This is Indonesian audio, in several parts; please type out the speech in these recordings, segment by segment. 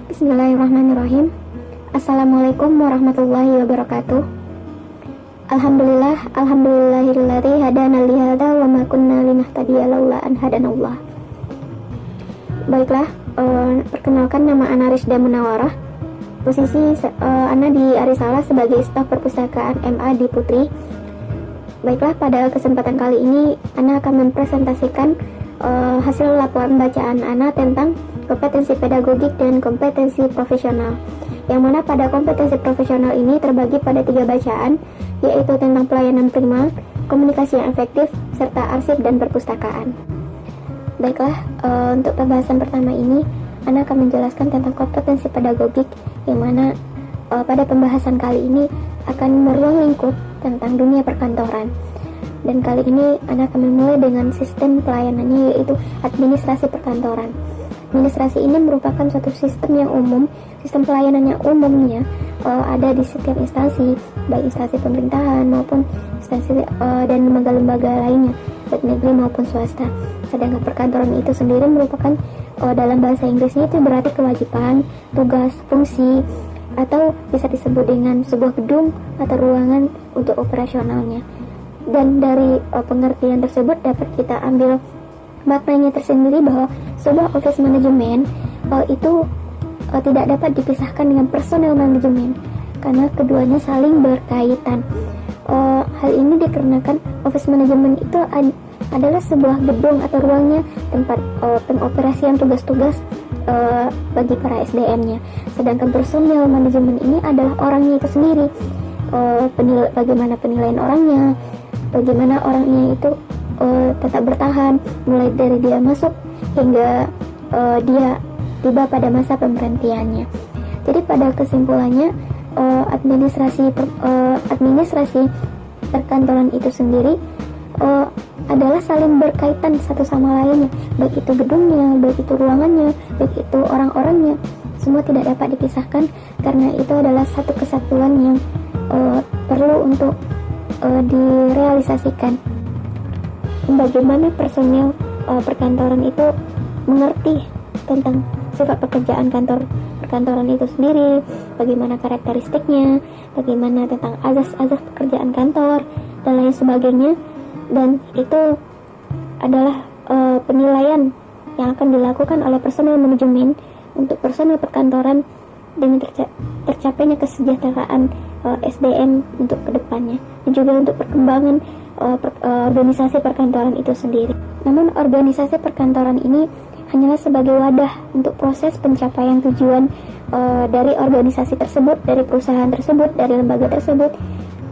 Bismillahirrahmanirrahim. Assalamualaikum warahmatullahi wabarakatuh. Alhamdulillahilladzi hadana li hadza wa ma kunna linahtadiya laula an hadanallah. Baiklah, perkenalkan, nama Ana Rizda Munawarah. Posisi Ana di Arisala sebagai staf perpustakaan MA di Putri. Baiklah, pada kesempatan kali ini Ana akan mempresentasikan hasil laporan bacaan Ana tentang kompetensi pedagogik dan kompetensi profesional, yang mana pada kompetensi profesional ini terbagi pada 3 bacaan, yaitu tentang pelayanan prima, komunikasi yang efektif, serta arsip dan perpustakaan. Baiklah, untuk pembahasan pertama ini Ana akan menjelaskan tentang kompetensi pedagogik, yang mana pada pembahasan kali ini akan meruang lingkup tentang dunia perkantoran. Dan kali ini Ana akan memulai dengan sistem pelayanannya, yaitu administrasi perkantoran. Administrasi ini merupakan suatu sistem yang umum, sistem pelayanan yang umumnya ada di setiap instansi, baik instansi pemerintahan maupun instansi dan lembaga-lembaga lainnya, baik negeri maupun swasta. Sedangkan perkantoran itu sendiri merupakan dalam bahasa Inggrisnya itu berarti kewajiban, tugas, fungsi, atau bisa disebut dengan sebuah gedung atau ruangan untuk operasionalnya. Dan dari pengertian tersebut dapat kita ambil maknanya tersendiri bahwa sebuah office manajemen itu tidak dapat dipisahkan dengan personel manajemen, karena keduanya saling berkaitan. Hal ini dikarenakan office manajemen itu adalah sebuah gedung atau ruangnya tempat pengoperasian tugas-tugas bagi para SDM-nya. Sedangkan personel manajemen ini adalah orangnya itu sendiri, bagaimana penilaian orangnya, bagaimana orangnya itu tetap bertahan mulai dari dia masuk hingga dia tiba pada masa pemberhentiannya. Jadi pada kesimpulannya, administrasi perkantoran itu sendiri adalah saling berkaitan satu sama lainnya, baik itu gedungnya, baik itu ruangannya, baik itu orang-orangnya, semua tidak dapat dipisahkan, karena itu adalah satu kesatuan yang perlu untuk direalisasikan. Bagaimana personel perkantoran itu mengerti tentang sifat pekerjaan perkantoran itu sendiri, bagaimana karakteristiknya, bagaimana tentang azas-azas pekerjaan kantor, dan lain sebagainya. Dan itu adalah penilaian yang akan dilakukan oleh personel manajemen untuk personel perkantoran dengan tercapainya kesejahteraan SDM untuk kedepannya, dan juga untuk perkembangan organisasi perkantoran itu sendiri. Namun organisasi perkantoran ini hanyalah sebagai wadah untuk proses pencapaian tujuan dari organisasi tersebut, dari perusahaan tersebut, dari lembaga tersebut,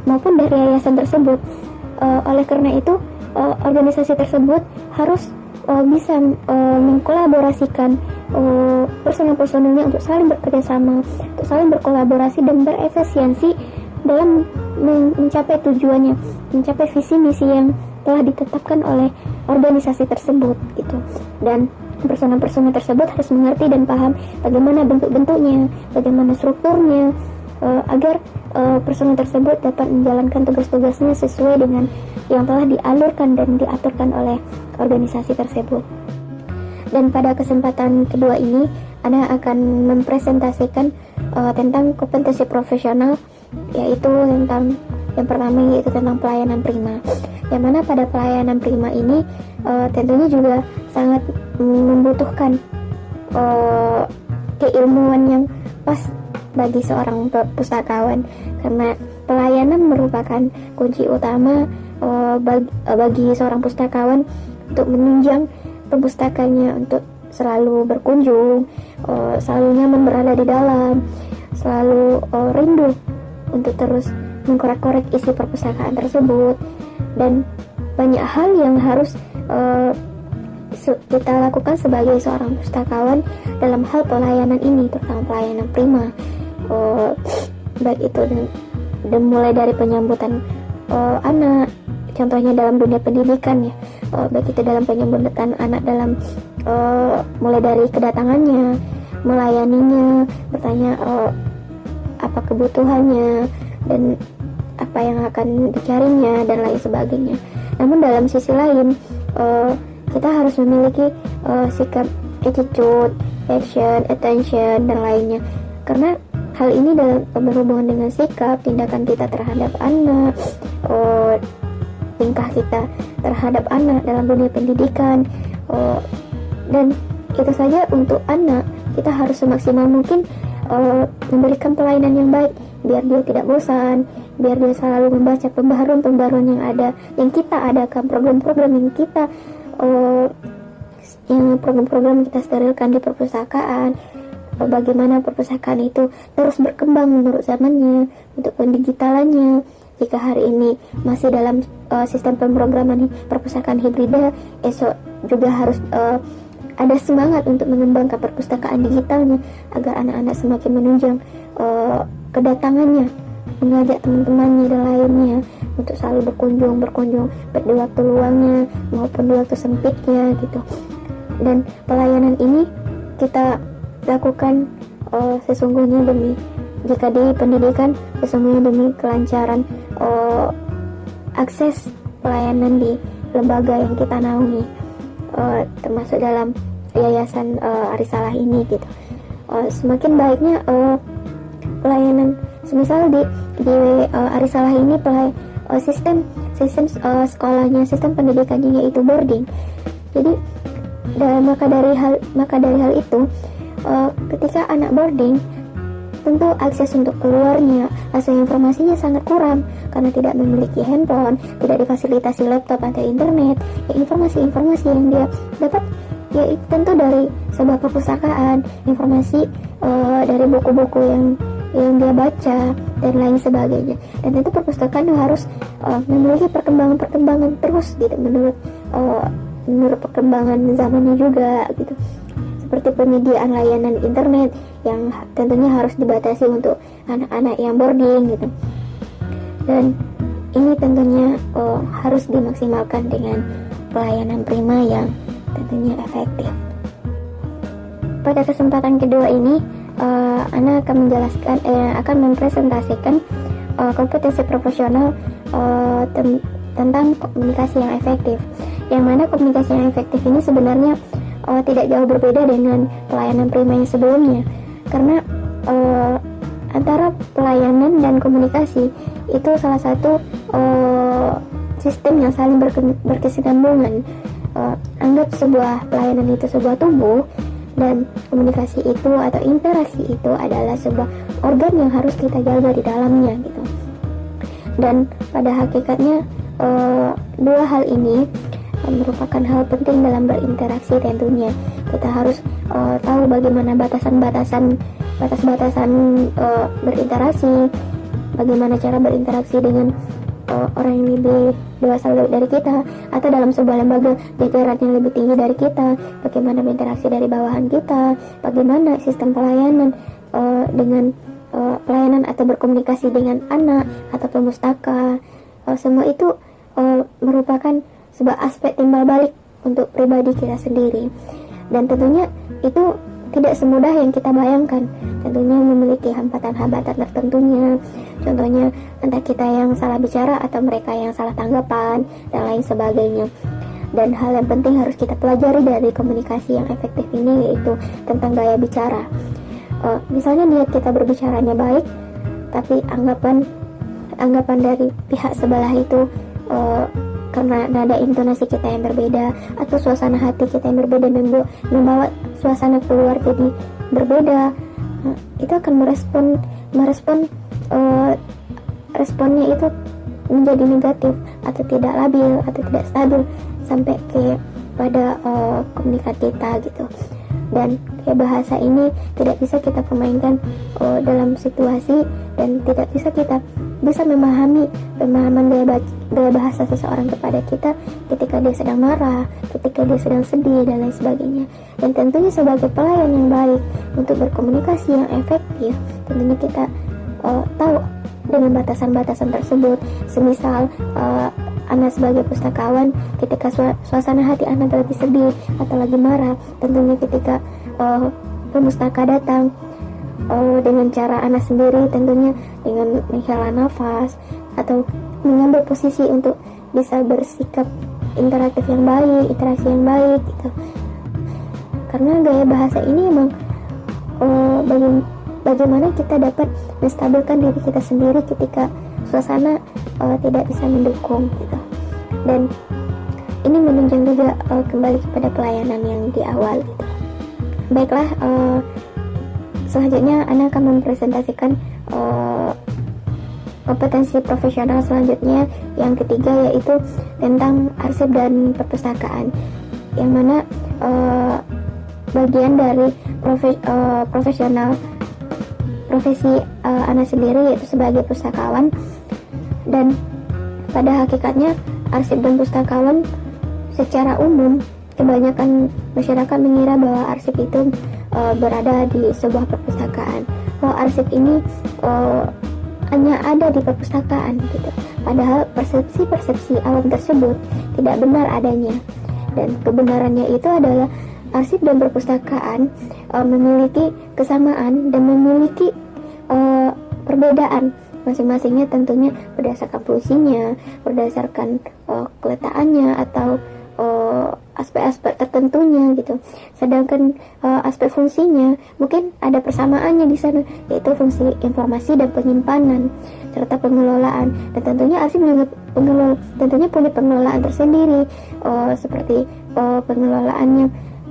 maupun dari yayasan tersebut. Oleh karena itu, organisasi tersebut harus bisa mengkolaborasikan personel-personelnya untuk saling bekerja sama, untuk saling berkolaborasi dan berefisiensi dalam mencapai tujuannya, mencapai visi misi yang telah ditetapkan oleh organisasi tersebut gitu. Dan personel-personel tersebut harus mengerti dan paham bagaimana bentuk-bentuknya, bagaimana strukturnya, agar personel tersebut dapat menjalankan tugas-tugasnya sesuai dengan yang telah dialurkan dan diaturkan oleh organisasi tersebut. Dan pada kesempatan kedua ini, Ana akan mempresentasikan tentang kompetensi profesional, yaitu tentang yang pertama, yaitu tentang pelayanan prima. Yang mana pada pelayanan prima ini tentunya juga sangat membutuhkan keilmuan yang pas bagi seorang pustakawan, karena pelayanan merupakan kunci utama bagi seorang pustakawan untuk menunjang perpustakanya untuk selalu berkunjung, selalu nyaman berada di dalam, selalu rindu untuk terus mengkorek-korek isi perpustakaan tersebut. Dan banyak hal yang harus kita lakukan sebagai seorang pustakawan dalam hal pelayanan ini, terutama pelayanan prima, baik itu dan mulai dari penyambutan anak, contohnya dalam dunia pendidikan ya, baik itu dalam penyambutan anak dalam mulai dari kedatangannya, melayaninya, bertanya apa kebutuhannya dan apa yang akan dicarinya dan lain sebagainya. Namun dalam sisi lain, kita harus memiliki sikap attitude action, attention, dan lainnya. Karena hal ini berhubungan dengan sikap, tindakan kita terhadap anak, tingkah kita terhadap anak dalam dunia pendidikan, dan itu saja untuk anak. Kita harus semaksimal mungkin memberikan pelayanan yang baik, biar dia tidak bosan, biar dia selalu membaca pembaharuan yang kita adakan, program-program yang kita sterilkan di perpustakaan. Bagaimana perpustakaan itu terus berkembang menurut zamannya, untuk pendigitalannya. Jika hari ini masih dalam sistem pemrograman perpustakaan hibrida, esok juga harus ada semangat untuk mengembangkan perpustakaan digitalnya, agar anak-anak semakin menunjang kedatangannya, mengajak teman-temannya dan lainnya untuk selalu berkunjung baik di waktu luangnya maupun di waktu sempitnya gitu. Dan pelayanan ini kita lakukan sesungguhnya jika di pendidikan, sesungguhnya demi kelancaran akses pelayanan di lembaga yang kita naungi, termasuk dalam yayasan Arisalah ini gitu. Semakin baiknya pelayanan, semisal di Arisalah ini sistem sekolahnya, sistem pendidikannya yaitu boarding. Jadi maka dari hal itu, ketika anak boarding, tentu akses untuk keluarnya, akses informasinya sangat kurang karena tidak memiliki handphone, tidak difasilitasi laptop atau internet. Informasi-informasi yang dia dapat ya tentu dari sebuah perpustakaan, informasi dari buku-buku yang dia baca dan lain sebagainya. Dan tentu perpustakaan harus memiliki perkembangan terus gitu menurut perkembangan zamannya juga gitu. Seperti penyediaan layanan internet yang tentunya harus dibatasi untuk anak-anak yang boarding gitu. Dan ini tentunya harus dimaksimalkan dengan pelayanan prima yang tentunya efektif. Pada kesempatan kedua ini, Ana akan akan mempresentasikan kompetensi profesional tentang komunikasi yang efektif. Yang mana komunikasi yang efektif ini sebenarnya tidak jauh berbeda dengan pelayanan prima yang sebelumnya, karena antara pelayanan dan komunikasi itu salah satu sistem yang saling berkesinambungan. Anggap sebuah pelayanan itu sebuah tubuh, dan komunikasi itu atau interaksi itu adalah sebuah organ yang harus kita jaga di dalamnya gitu. Dan pada hakikatnya dua hal ini merupakan hal penting dalam berinteraksi. Tentunya kita harus tahu bagaimana batasan-batasan berinteraksi, bagaimana cara berinteraksi dengan orang yang lebih dewasa dari kita, atau dalam sebuah lembaga jajaran yang lebih tinggi dari kita, bagaimana berinteraksi dari bawahan kita, bagaimana sistem pelayanan dengan pelayanan atau berkomunikasi dengan anak atau pemustaka. Semua itu merupakan sebuah aspek timbal balik untuk pribadi kita sendiri, dan tentunya itu tidak semudah yang kita bayangkan. Tentunya memiliki hambatan-hambatan tertentunya, contohnya entah kita yang salah bicara atau mereka yang salah tanggapan dan lain sebagainya. Dan hal yang penting harus kita pelajari dari komunikasi yang efektif ini yaitu tentang gaya bicara. Misalnya niat kita berbicaranya baik, tapi anggapan dari pihak sebelah itu karena nada intonasi kita yang berbeda atau suasana hati kita yang berbeda membawa suasana keluar jadi berbeda, itu akan merespon responnya itu menjadi negatif atau tidak labil atau tidak stabil sampai pada komunikat kita gitu. Dan bahasa ini tidak bisa kita permainkan dalam situasi, dan tidak bisa kita pemahaman gaya bahasa seseorang kepada kita ketika dia sedang marah, ketika dia sedang sedih dan lain sebagainya. Dan tentunya sebagai pelayan yang baik untuk berkomunikasi yang efektif, tentunya kita tahu dengan batasan-batasan tersebut. Semisal Anda sebagai pustakawan, ketika suasana hati Anda lagi sedih atau lagi marah, tentunya ketika pemustaka datang, dengan cara Anda sendiri, tentunya dengan menghela nafas atau mengambil posisi untuk bisa bersikap interaksi yang baik gitu. karena gaya bahasa ini emang bagaimana kita dapat menstabilkan diri kita sendiri ketika suasana tidak bisa mendukung gitu. Dan ini menunjang juga kembali kepada pelayanan yang di awal gitu. Baiklah, selanjutnya Ana akan mempresentasikan kompetensi profesional selanjutnya yang ketiga, yaitu tentang arsip dan perpustakaan, yang mana bagian dari profesi Ana sendiri yaitu sebagai pustakawan. Dan pada hakikatnya arsip dan pustakawan secara umum, kebanyakan masyarakat mengira bahwa arsip itu berada di sebuah perpustakaan. Arsip ini hanya ada di perpustakaan gitu. Padahal persepsi awam tersebut tidak benar adanya. Dan kebenarannya itu adalah arsip dan perpustakaan memiliki kesamaan dan memiliki perbedaan masing-masingnya, tentunya berdasarkan fungsinya, berdasarkan keletakannya atau aspek-aspek tertentunya gitu. Sedangkan aspek fungsinya mungkin ada persamaannya di sana, yaitu fungsi informasi dan penyimpanan serta pengelolaan. Dan tentunya arsip juga tentunya punya pengelolaan tersendiri, seperti pengelolaannya,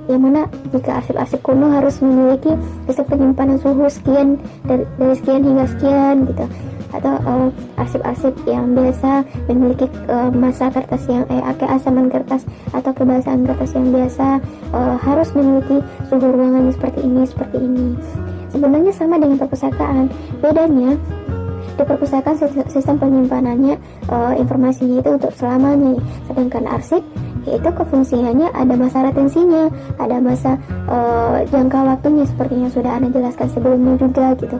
yang mana jika arsip-arsip kuno harus memiliki sistem penyimpanan suhu sekian dari sekian hingga sekian gitu, atau arsip-arsip yang biasa memiliki massa kertas yang keasaman kertas atau kebasahan kertas yang biasa harus memiliki suhu ruangan seperti ini. Sebenarnya sama dengan perpustakaan, bedanya di perpustakaan sistem penyimpanannya informasinya itu untuk selamanya, sedangkan arsip yaitu kefungsiannya ada masa retensinya, ada masa jangka waktunya seperti yang sudah Ana jelaskan sebelumnya juga gitu.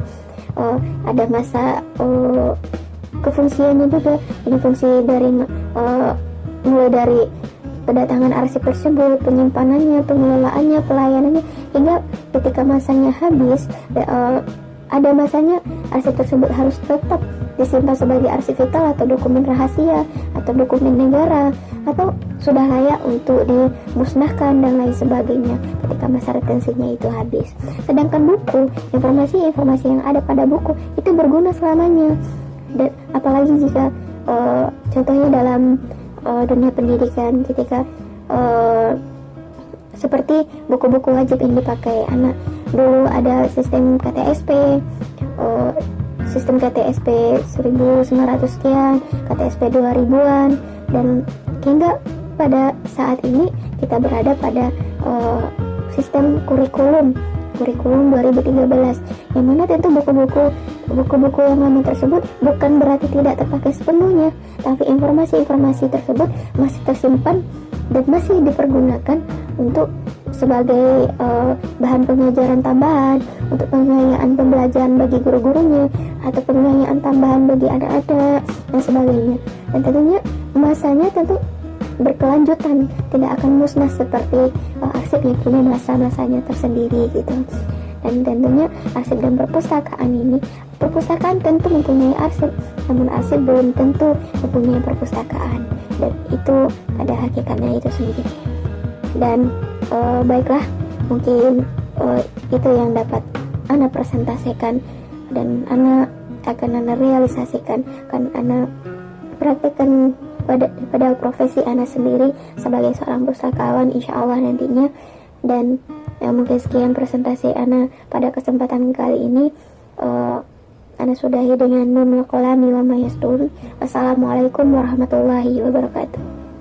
Ada masa kefungsiannya juga. Ini fungsi dari mulai dari kedatangan arsip tersebut, penyimpanannya, pengelolaannya, pelayanannya, hingga ketika masanya habis, ada masanya arsip tersebut harus tetap disimpan sebagai arsip vital atau dokumen rahasia atau dokumen negara, atau sudah layak untuk dimusnahkan dan lain sebagainya ketika masa retensinya itu habis. Sedangkan buku, informasi yang ada pada buku itu berguna selamanya. Dan apalagi jika contohnya dalam dunia pendidikan, ketika seperti buku-buku wajib yang dipakai anak dulu, ada sistem KTSP, sistem KTSP 1900 sekian, KTSP 2000-an, dan hingga pada saat ini kita berada pada sistem kurikulum 2013, yang mana tentu buku-buku yang lama tersebut bukan berarti tidak terpakai sepenuhnya, tapi informasi-informasi tersebut masih tersimpan dan masih dipergunakan untuk sebagai bahan pengajaran tambahan, untuk pengayaan pembelajaran bagi guru-gurunya, atau pengayaan tambahan bagi anak-anak dan sebagainya. Dan tentunya masanya tentu berkelanjutan, tidak akan musnah seperti arsip yang punya masa-masanya tersendiri gitu. Dan tentunya arsip dan perpustakaan tentu mempunyai arsip, namun arsip belum tentu mempunyai perpustakaan, dan itu pada hakikatnya itu sendiri. Dan baiklah, mungkin itu yang dapat Ana presentasikan dan Ana akan realisasikan, kan Ana praktekkan pada profesi Ana sendiri sebagai seorang pustakawan, insya Allah nantinya. Dan mungkin sekian presentasi Ana pada kesempatan kali ini. Ana sudahi dengan nun wa qalami wa ma yasturun. Wassalamualaikum warahmatullahi wabarakatuh.